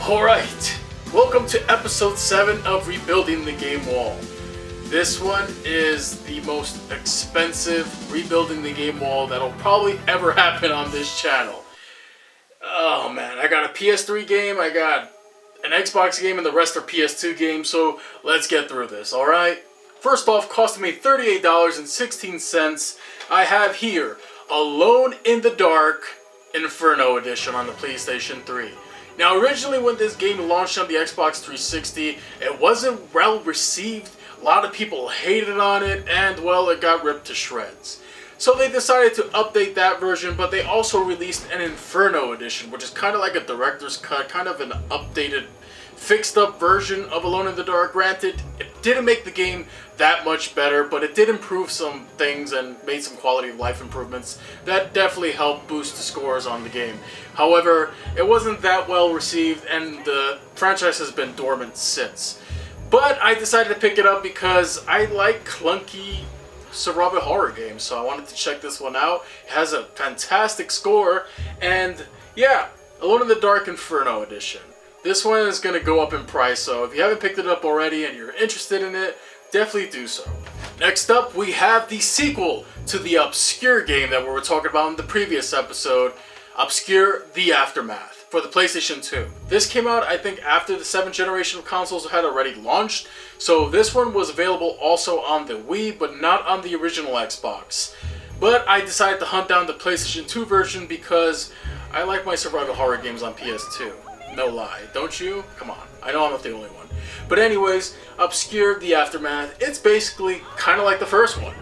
Alright, welcome to episode 7 of Rebuilding the Game Wall. This one is the most expensive rebuilding the game wall that'll probably ever happen on this channel. Oh man, I got a PS3 game, I got an Xbox game, and the rest are PS2 games, so let's get through this, alright? First off, costing me $38.16, I have here Alone in the Dark Inferno Edition on the PlayStation 3. Now, originally when this game launched on the Xbox 360, it wasn't well received. A lot of people hated on it, and well, it got ripped to shreds. So they decided to update that version, but they also released an Inferno Edition, which is kind of like a director's cut, kind of an updated, fixed up version of Alone in the Dark. Granted, it didn't make the game that much better, but it did improve some things and made some quality of life improvements that definitely helped boost the scores on the game. However, it wasn't that well received, and the franchise has been dormant since. But I decided to pick it up because I like clunky survival horror games, so I wanted to check this one out. It has a fantastic score, and yeah, Alone in the Dark Inferno Edition. This one is going to go up in price, so if you haven't picked it up already and you're interested in it, definitely do so. Next up, we have the sequel to the obscure game that we were talking about in the previous episode, Obscure: The Aftermath, for the PlayStation 2. This came out, I think, after the 7th generation of consoles had already launched, so this one was available also on the Wii, but not on the original Xbox. But I decided to hunt down the PlayStation 2 version because I like my survival horror games on PS2. No lie, don't you? Come on, I know I'm not the only one. But anyways, Obscure: The Aftermath, it's basically kind of like the first one.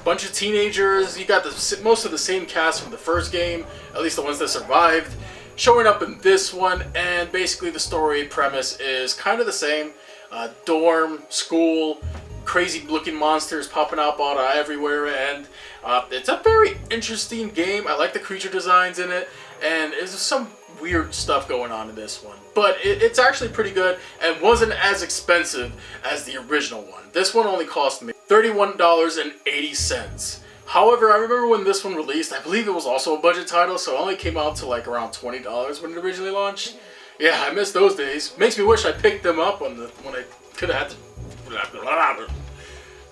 Bunch of teenagers, you got most of the same cast from the first game, at least the ones that survived, showing up in this one, and basically the story premise is kind of the same. Dorm, school, crazy looking monsters popping up out of everywhere, and it's a very interesting game. I like the creature designs in it, and there's some weird stuff going on in this one. But it's actually pretty good and wasn't as expensive as the original one. This one only cost me $31.80. However, I remember when this one released, I believe it was also a budget title, so it only came out to like around $20 when it originally launched. Yeah, I miss those days. Makes me wish I picked them up when I could have had the...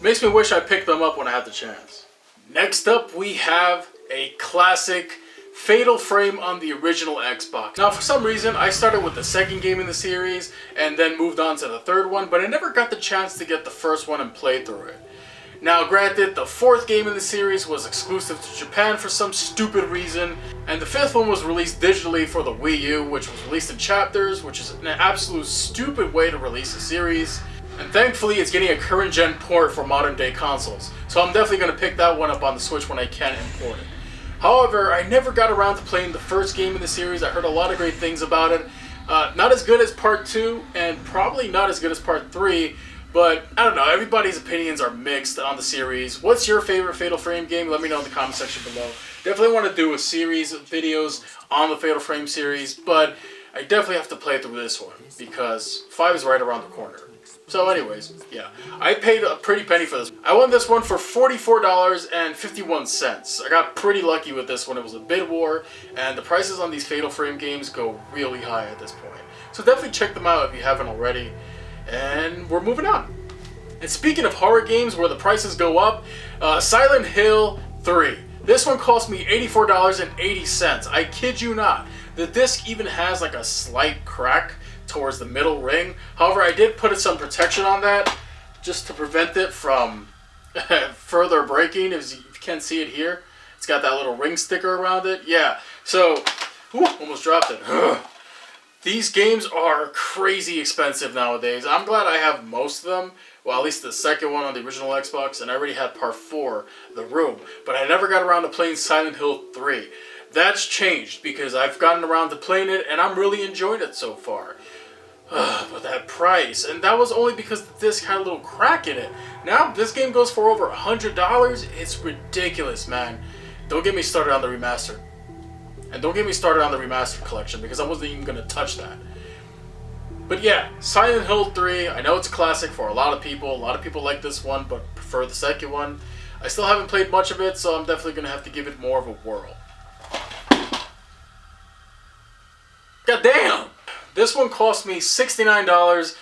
Makes me wish I picked them up when I had the chance. Next up, we have a classic Fatal Frame on the original Xbox. Now, for some reason, I started with the second game in the series and then moved on to the third one, but I never got the chance to get the first one and play through it. Now, granted, the fourth game in the series was exclusive to Japan for some stupid reason, and the fifth one was released digitally for the Wii U, which was released in chapters, which is an absolute stupid way to release a series. And thankfully, it's getting a current-gen port for modern-day consoles, so I'm definitely going to pick that one up on the Switch when I can import it. However, I never got around to playing the first game in the series. I heard a lot of great things about it. Not as good as Part 2, and probably not as good as Part 3, but I don't know, everybody's opinions are mixed on the series. What's your favorite Fatal Frame game? Let me know in the comment section below. Definitely want to do a series of videos on the Fatal Frame series, but I definitely have to play through this one, because 5 is right around the corner. So anyways, yeah, I paid a pretty penny for this. I won this one for $44.51. I got pretty lucky with this one. It was a bid war, and the prices on these Fatal Frame games go really high at this point. So definitely check them out if you haven't already. And we're moving on. And speaking of horror games where the prices go up, Silent Hill 3. This one cost me $84.80. I kid you not. The disc even has like a slight crack towards the middle ring. However, I did put some protection on that just to prevent it from further breaking. As you can see it here, it's got that little ring sticker around it. Yeah, so almost dropped it. These games are crazy expensive nowadays. I'm glad I have most of them. Well, at least the second one on the original Xbox, and I already had Part 4, The Room. But I never got around to playing Silent Hill 3. That's changed because I've gotten around to playing it, and I'm really enjoying it so far. But that price, and that was only because the disc had a little crack in it. Now, this game goes for over $100. It's ridiculous, man. Don't get me started on the remastered. And don't get me started on the remastered collection, because I wasn't even going to touch that. But yeah, Silent Hill 3, I know it's a classic for a lot of people. A lot of people like this one, but prefer the second one. I still haven't played much of it, so I'm definitely going to have to give it more of a whirl. God damn! This one cost me $69,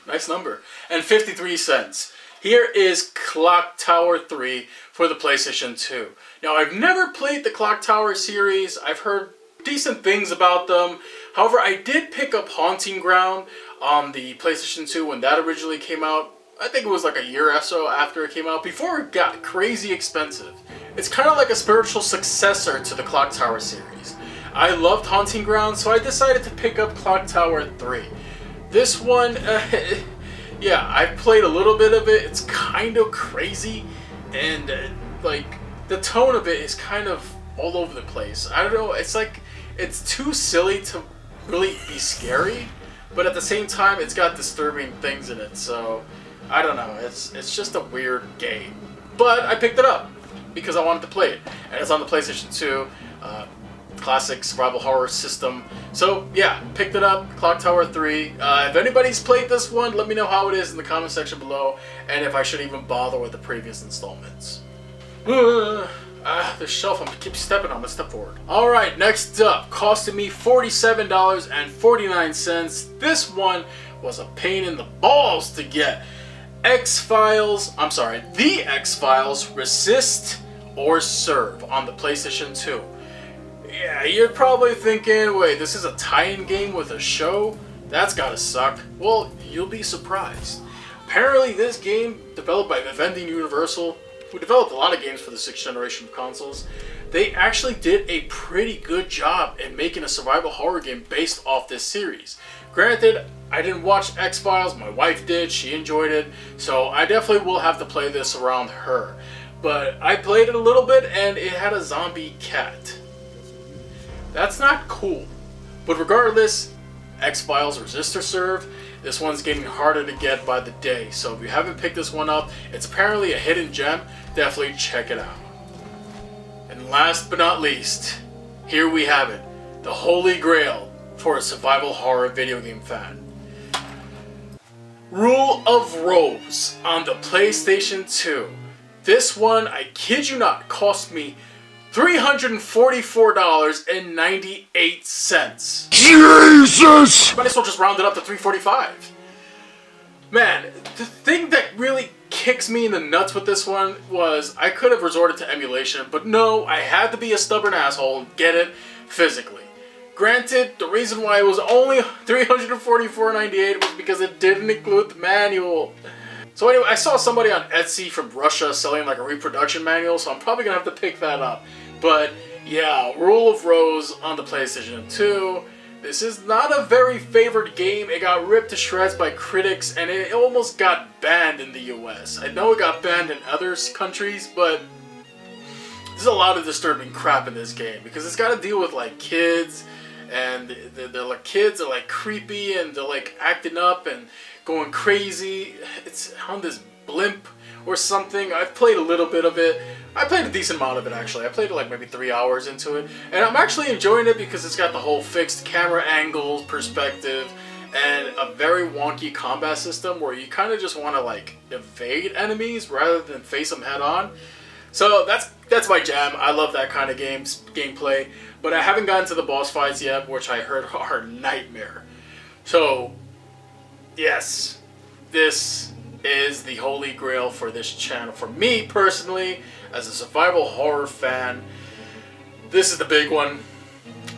nice number, and 53 cents. Here is Clock Tower 3 for the PlayStation 2. Now, I've never played the Clock Tower series. I've heard decent things about them. However, I did pick up Haunting Ground on the PlayStation 2 when that originally came out. I think it was like a year or so after it came out, before it got crazy expensive. It's kind of like a spiritual successor to the Clock Tower series. I loved Haunting Ground, so I decided to pick up Clock Tower 3. This one, yeah, I've played a little bit of it. It's kind of crazy, and like the tone of it is kind of all over the place. I don't know, it's like it's too silly to really be scary, but at the same time it's got disturbing things in it. So I don't know, it's just a weird game. But I picked it up because I wanted to play it, and it's on the PlayStation 2. Classic survival horror system. So yeah, picked it up, Clock Tower 3. If anybody's played this one, let me know how it is in the comment section below, and if I should even bother with the previous installments. The shelf, I keep stepping on, let's step forward. Alright, next up, costing me $47.49. This one was a pain in the balls to get. The Xfiles Resist or Serve on the PlayStation 2. Yeah, you're probably thinking, wait, this is a tie-in game with a show? That's gotta suck. Well, you'll be surprised. Apparently this game, developed by Vivendi Universal, who developed a lot of games for the 6th generation of consoles, they actually did a pretty good job in making a survival horror game based off this series. Granted, I didn't watch X-Files, my wife did, she enjoyed it, so I definitely will have to play this around her. But I played it a little bit and it had a zombie cat. That's not cool. But regardless, Xfiles Resist or Serve, this one's getting harder to get by the day. So if you haven't picked this one up, it's apparently a hidden gem. Definitely check it out. And last but not least, here we have it. The Holy Grail for a survival horror video game fan. Rule of Rose on the PlayStation 2. This one, I kid you not, cost me $344.98. Jesus! Might as well just round it up to $345. Man, the thing that really kicks me in the nuts with this one was I could have resorted to emulation, but no, I had to be a stubborn asshole and get it physically. Granted, the reason why it was only $344.98 was because it didn't include the manual. So anyway, I saw somebody on Etsy from Russia selling like a reproduction manual, so I'm probably gonna have to pick that up. But yeah, Rule of Rose on the PlayStation 2. This is not a very favored game. It got ripped to shreds by critics and it almost got banned in the US. I know it got banned in other countries, but there's a lot of disturbing crap in this game because it's got to deal with like kids, and they're like kids are like creepy and they're like acting up and going crazy. It's on this blimp or something. I've played a little bit of it. I played a decent amount of it actually. I played like maybe 3 hours into it, and I'm actually enjoying it because it's got the whole fixed camera angles, perspective, and a very wonky combat system where you kind of just want to like evade enemies rather than face them head on. So that's my jam. I love that kind of gameplay, but I haven't gotten to the boss fights yet, which I heard are a nightmare. So yes, this is the holy grail for this channel. For me personally, as a survival horror fan, this is the big one.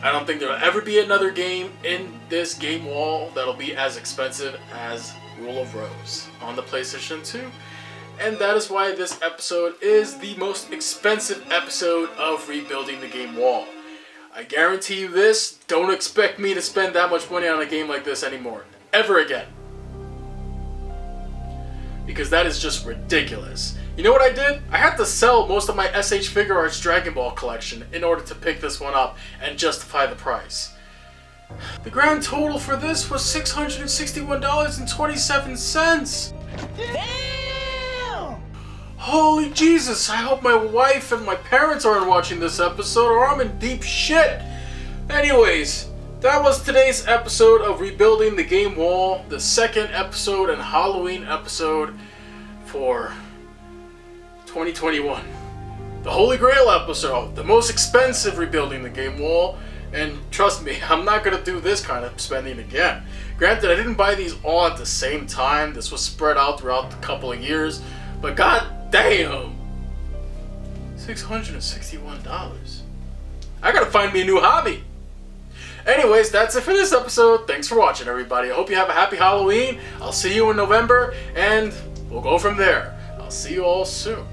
I don't think there'll ever be another game in this game wall that'll be as expensive as Rule of Rose on the PlayStation 2. And that is why this episode is the most expensive episode of Rebuilding the Game Wall. I guarantee you this, don't expect me to spend that much money on a game like this anymore. Ever again. Because that is just ridiculous. You know what I did? I had to sell most of my SH Figure Arts Dragon Ball collection in order to pick this one up and justify the price. The grand total for this was $661.27. Damn! Holy Jesus, I hope my wife and my parents aren't watching this episode or I'm in deep shit. Anyways, that was today's episode of Rebuilding the Game Wall, the second episode and Halloween episode for 2021. The Holy Grail episode, the most expensive Rebuilding the Game Wall, And trust me, I'm not going to do this kind of spending again. Granted, I didn't buy these all at the same time. This was spread out throughout a couple of years. But god damn! $661. I gotta find me a new hobby. Anyways, that's it for this episode. Thanks for watching, everybody. I hope you have a happy Halloween. I'll see you in November, and we'll go from there. I'll see you all soon.